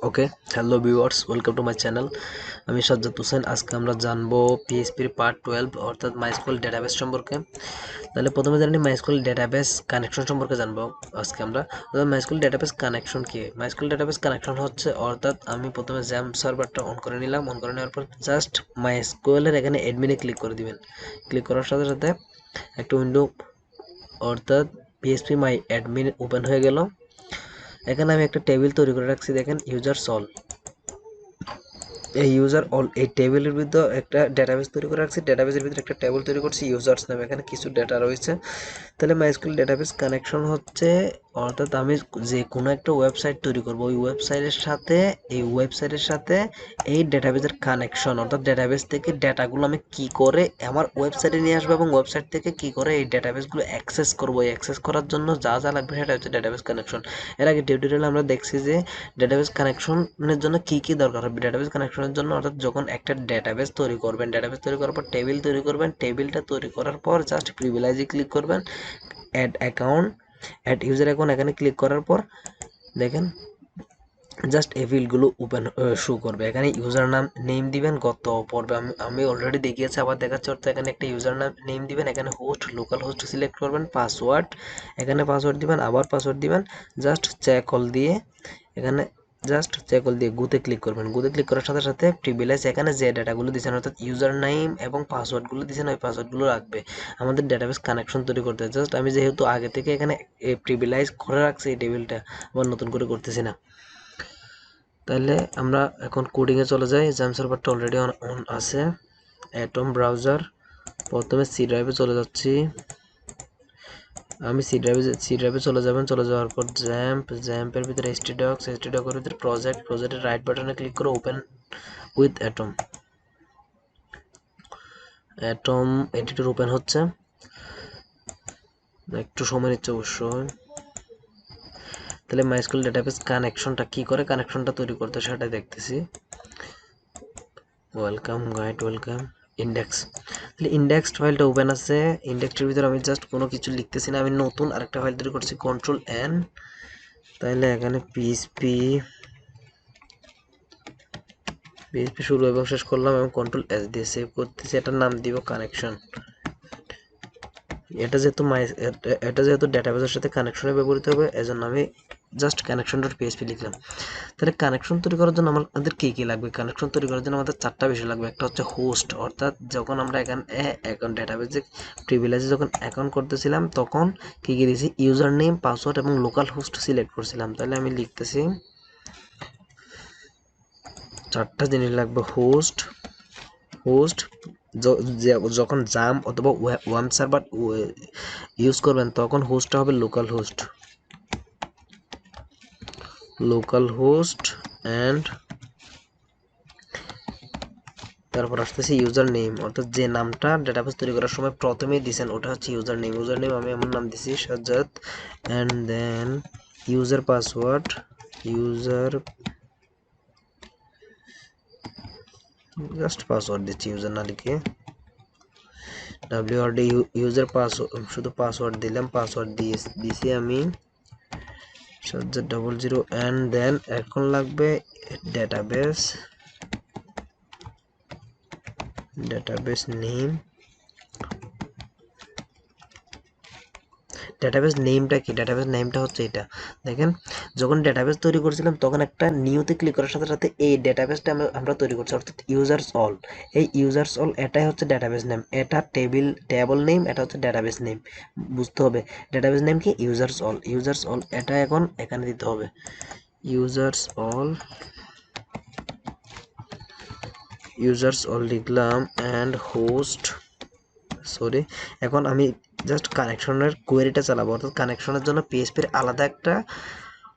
Okay, hello viewers, welcome to my channel. আমি সাজ্জাদ হোসেন। আজকে আমরা জানবো পিএইচপির পার্ট 12 অর্থাৎ মাইস্কুয়েল ডেটাবেস সম্পর্কে। তাহলে প্রথমে জানি মাইস্কুয়েল ডেটাবেস কানেকশন সম্পর্কে জানবো আজকে আমরা। মাইস্কুয়েল ডেটাবেস কানেকশন কি? মাইস্কুয়েল ডেটাবেস কানেকশন হচ্ছে অর্থাৎ আমি প্রথমে জ্যাম সার্ভারটা অন করে নিলাম। অন করে নেওয়ার পর জাস্ট মাইস্কুয়েলের এখানে অ্যাডমিনে ক্লিক করে দিবেন। ক্লিক করার সাথে সাথে একটা উইন্ডো অর্থাৎ পিএইচপি মাই অ্যাডমিন ওপেন হয়ে গেল। এখানে আমি একটা টেবিল তৈরি করে রাখছি, দেখেন ইউজার্স অল। এই ইউজার অল এই টেবিলের ভিতরে একটা ডেটাবেস তৈরি করে রাখছি। ডেটাবেসের ভিতরে একটা টেবিল তৈরি করছি ইউজার্স নামে। এখানে কিছু ডেটা রয়েছে। তাহলে মাইস্কুয়েল ডেটাবেস কানেকশন হচ্ছে অর্থাৎ আমি যে কোনো একটা ওয়েবসাইট তৈরি করব, ওই ওয়েবসাইটের সাথে এই ডেটাবেসের কানেকশন, অর্থাৎ ডেটাবেস থেকে ডেটাগুলো আমি কি করে আমার ওয়েবসাইটে নিয়ে আসবো এবং ওয়েবসাইট থেকে কি করে এই ডেটাবেসগুলো অ্যাক্সেস করব। এই অ্যাক্সেস করার জন্য যা যা লাগবে সেটা হচ্ছে ডেটাবেস কানেকশন। এর আগে টিউটোরিয়ালে আমরা দেখছি যে ডেটাবেস কানেকশনের জন্য কি কি দরকার হবে। ডেটাবেস কানেকশনের জন্য অর্থাৎ যখন একটা ডেটাবেস তৈরি করবেন, ডেটাবেস তৈরি করার পর টেবিল তৈরি করবেন। টেবিলটা তৈরি করার পর জাস্ট প্রিভিলেজে ক্লিক করবেন, add account, add user account. এখানে ক্লিক করার পর দেখেন জাস্ট এই ফিল্ডগুলো ওপেন শো করবে। এখানে ইউজার নাম নেম দিবেন, গত পর্বে আমি অলরেডি দেখিয়েছি, আবার দেখাচ্ছি। অর্থাৎ এখানে একটা ইউজার নাম নেম দিবেন, এখানে হোস্ট লোকাল হোস্ট সিলেক্ট করবেন, পাসওয়ার্ড এখানে পাসওয়ার্ড দিবেন, আবার পাসওয়ার্ড দিবেন। জাস্ট চেক অল দিয়ে এখানে জাস্ট চেক অল দিয়ে গুতে ক্লিক করবেন। গুতে ক্লিক করার সাথে সাথে প্রিভিলেজ এখানে যে ডাটাগুলো দিয়েছেন অর্থাৎ ইউজার নেম এবং পাসওয়ার্ডগুলো দিয়েছেন, ওই পাসওয়ার্ডগুলো রাখবে আমাদের ডেটাবেস কানেকশন তৈরি করতে। জাস্ট আমি যেহেতু আগে থেকে এখানে প্রিভিলেজ করে রাখছি এই টেবিলটা, আবার নতুন করে করতেছি না। তাহলে আমরা এখন কোডিংয়ে চলে যাই। জ্যাম সার্ভারটা অলরেডি অন আছে। অ্যাটম ব্রাউজার, প্রথমে সি ড্রাইভে চলে যাচ্ছি। আমি সি ড্রাইভে চলে যাবেন। চলে যাওয়ার পর জ্যাম্পের ভিতরে এসটিডকের ভিতরে প্রজেক্টের রাইট বাটনে ক্লিক করে open with atom editor open হচ্ছে, একটু সময় নিচ্ছে অবশ্যই। তাহলে মাইস্কুয়েল ডেটাবেস কানেকশনটা কি করে, কানেকশনটা তৈরি করতে সেটা দেখতেছি। Welcome guide, welcome index. তাহলে ইন্ডেক্স ফাইলটা ওপেন আছে। ইন্ডেক্সের ভিতরে আমি জাস্ট কোনো কিছু লিখতেছি না, আমি নতুন আরেকটা ফাইল তৈরি করছি, কন্ট্রোল এন। তাহলে এখানে পিএইচপি শুরু এবং শেষ করলাম এবং কন্ট্রোল এস দিয়ে সেভ করতেছি। এটার নাম দিব কানেকশন। এটা যেহেতু ডেটাবেসের সাথে কানেকশনে ব্যবহৃত হবে, এজন্য আমি জাস্ট কানেকশন ডট পিএইচপি লিখলাম। তাহলে কানেকশন তৈরি করার জন্য আমাদের কি কি লাগবে? কানেকশন তৈরি করার জন্য আমাদের চারটা বিষয় লাগবে। একটা হচ্ছে হোস্ট, অর্থাৎ যখন আমরা এখানে অ্যাকাউন্ট ডেটাবেসে প্রিভিলেজে যখন অ্যাকাউন্ট করতেছিলাম তখন কি কি দিয়েছি, ইউজার নেম, পাসওয়ার্ড এবং লোকাল হোস্ট সিলেক্ট করছিলাম। তাহলে আমি লিখতেছি চারটা জিনিস লাগবে। হোস্ট যখন জাম অথবা ওয়েব সার্ভার ইউজ করবেন তখন হোস্টটা হবে লোকাল হোস্ট অ্যান্ড তারপর আসতেছে ইউজার নেম, অর্থাৎ যে নামটা ডেটাবেস তৈরি করার সময় প্রথমেই দিয়েছেন ওটা হচ্ছে ইউজার নেম। আমি আমার নাম দিছি Sajjad, and then user password, just password দিচ্ছি, ইউজার না লিখে। WRD ইউজার পাসওয়ার্ড, শুধু পাসওয়ার্ড দিলাম, পাসওয়ার্ড দিয়েছি আমি সাজ্জাদ 00। অ্যান্ড দেন এখন লাগবে ডেটাবেস নেম। ডেটাবেস নেমটা কি? ডেটাবেস নেমটা হচ্ছে এটা। দেখেন, যখন ডেটাবেস তৈরি করছিলাম তখন একটা নিউতে ক্লিক করার সাথে সাথে এই ডেটাবেসটা আমরা তৈরি করছি, অর্থাৎ ইউজার্স অল। এই ইউজার্স অল এটাই হচ্ছে ডেটাবেস নেম। এটা টেবল নেম, এটা হচ্ছে ডেটাবেস নেম। বুঝতে হবে ডেটাবেস নেম কি, ইউজার্স অল। এটা এখন এখানে দিতে হবে ইউজার্স অল লিখলাম, অ্যান্ড হোস্ট, এখন আমি জাস্ট কানেকশনের কোয়েরিটা চালাবো। অর্থাৎ কানেকশনের জন্য পিএইচপির আলাদা একটা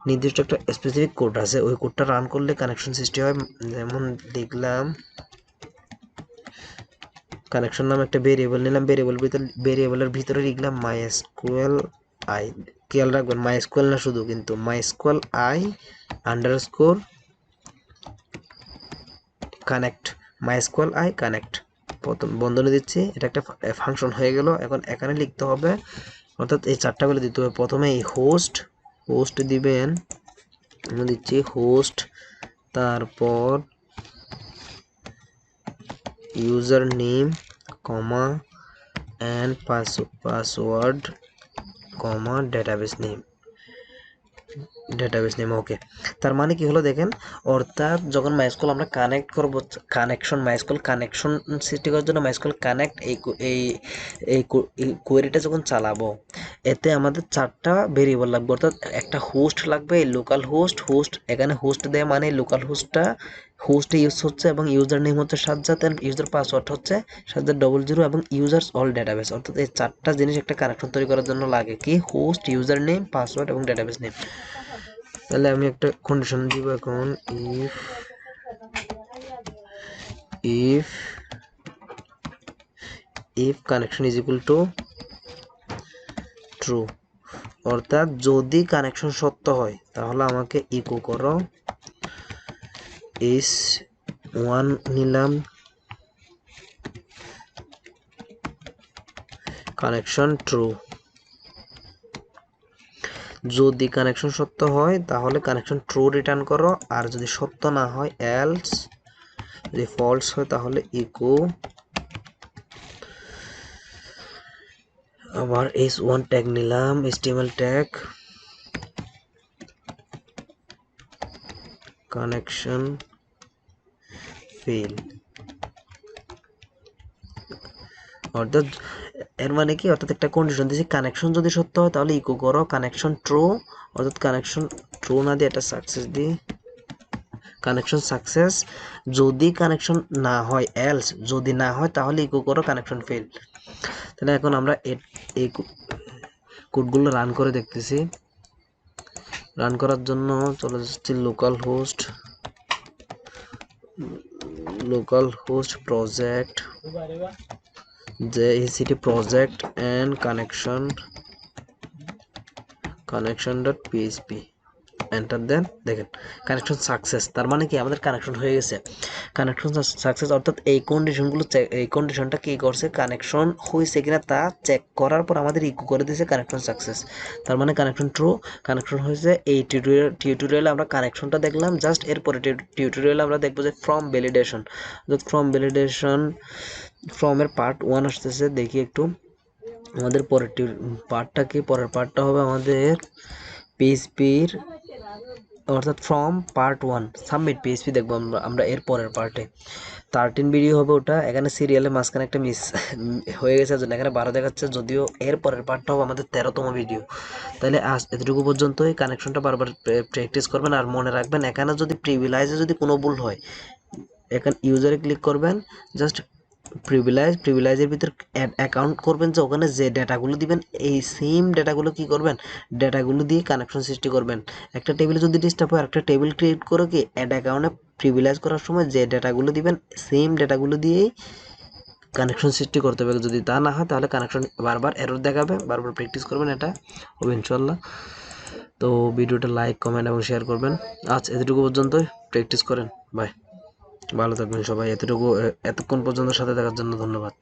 নির্দিষ্ট একটা স্পেসিফিক কোড আছে, ওই কোডটা রান করলে কানেকশন সৃষ্টি হয়। যেমন লিখলাম কানেকশন নাম একটা ভেরিয়েবল নিলাম, ভেরিয়েবলের ভিতরে লিখলাম MySQL আই। খেয়াল রাখবেন MySQL না শুধু, কিন্তু MySQL আই আন্ডারস্কোর কানেক্ট, প্রথম বন্ধনী দিচ্ছি, এটা একটা ফাংশন হয়ে গেল। এখন এখানে লিখতে হবে, অর্থাৎ এই চারটা বলে দিতে হবে। প্রথমে এই হোস্ট দিবেন, আমরা দিচ্ছি হোস্ট তারপর user name comma and password comma database name ওকে। তার মানে কি হলো দেখেন, অর্থাৎ যখন MySQL আমরা কানেক্ট করব, MySQL কানেকশন সৃষ্টি করার জন্য MySQL কানেক্ট এই কোয়েরিটা যখন চালাবো, এতে আমাদের 4টা ভেরিয়েবল লাগবে। অর্থাৎ একটা হোস্ট লাগবে, লোকাল হোস্ট এখানে হোস্ট দেয় মানে লোকাল হোস্টে ইউজ হচ্ছে, এবং ইউজার নেম হচ্ছে সাজ্জাদ, এন্ড ইউজার পাসওয়ার্ড হচ্ছে sazzad00 এবং ইউজার্স অল ডেটাবেস। অর্থাৎ এই 4টা জিনিস একটা কানেকশন তৈরি করার জন্য লাগে, কি হোস্ট, ইউজার নেম, পাসওয়ার্ড এবং ডেটাবেস নেম। তাহলে আমি একটা কন্ডিশন দিব এখন, if connection is equal to true, অর্থাৎ যদি কানেকশন সত্য হয় তাহলে আমাকে ইকো করো is1 নিলাম, কানেকশন ট্রু। যদি কানেকশন সত্য হয় তাহলে কানেকশন ট্রু রিটার্ন করো, আর যদি সত্য না হয় এলস, যদি ফলস হয় তাহলে ইকো আবার s1 ট্যাগ নিলাম, HTML ট্যাগ কানেকশন ফেল। অর্থাৎ এর মানে কি, অর্থাৎ একটা কন্ডিশন দিয়েছি, কানেকশন যদি সত্য হয় তাহলে ইকো করো কানেকশন ট্রু, অর্থাৎ কানেকশন ট্রু না দিয়ে এটা সাকসেস দিই, কানেকশন সাকসেস। যদি কানেকশন না হয় এলস, যদি না হয় তাহলে ইকো করো কানেকশন ফেল। তাহলে এখন আমরা এই কোডগুলো রান করে দেখতেছি। রান করার জন্য চলে যাচ্ছি local host project, JCT project and connection.php, enter দেন। দেখেন কানেকশন সাকসেস, তার মানে কি আমাদের কানেকশন হয়ে গেছে। কানেকশন সাকসেস অর্থাৎ এই কন্ডিশনটা কি করছে, কানেকশন হয়েছে কিনা তা চেক করার পর আমাদের ইকো করে দিয়েছে কানেকশন সাকসেস, তার মানে কানেকশন ট্রু, কানেকশন হয়েছে। এই টিউটোরিয়ালে আমরা কানেকশনটা দেখলাম, জাস্ট এরপরে টিউটোরিয়ালে আমরা দেখবো যে ফ্রম এর পার্ট 1 আসতেছে, দেখি একটু আমাদের পরের পার্টটা কি। পরের পার্টটা হবে আমাদের পিএইচপির, অর্থাৎ ফ্রম পার্ট 1 সাবমিট পিএইচপি দেখবো আমরা এর পরের পার্টে। 13 ভিডিও হবে ওটা, এখানে সিরিয়ালের মাঝখানে একটা মিস হয়ে গেছে, জন্য এখানে 12 দেখাচ্ছে, যদিও এর পরের পার্টটা হবে আমাদের 13তম ভিডিও। তাহলে আজ এতটুকু পর্যন্তই, কানেকশনটা বারবার প্র্যাকটিস করবেন, আর মনে রাখবেন এখানে যদি প্রিভিলাইজে যদি কোনো ভুল হয়, এখানে ইউজারে ক্লিক করবেন, জাস্ট প্রিভিলাইজের ভিতর অ্যাকাউন্ট করবেন, যে ওখানে যে ডেটাগুলো দিবেন এই সেম ডেটাগুলো কি করবেন, ডেটাগুলো দিয়ে কানেকশন সৃষ্টি করবেন। একটা টেবিলে যদি ডিস্টার্ব হয় একটা টেবিল ক্রিয়েট করে কি অ্যাড অ্যাকাউন্টে প্রিভিলাইজ করার সময় যে ডেটাগুলো দিবেন সেম ডেটাগুলো দিয়েই কানেকশন সৃষ্টি করতে হবে। যদি তা না হয় তাহলে কানেকশন বারবার এরর দেখাবে, বারবার প্র্যাকটিস করবেন, এটা হবে ইনশাল্লাহ। তো ভিডিওটা লাইক, কমেন্ট এবং শেয়ার করবেন। আজ এতটুকু পর্যন্তই, প্র্যাকটিস করেন, বাই। ভালো থাকবেন সবাই। এতক্ষণ পর্যন্ত সাথে থাকার জন্য ধন্যবাদ।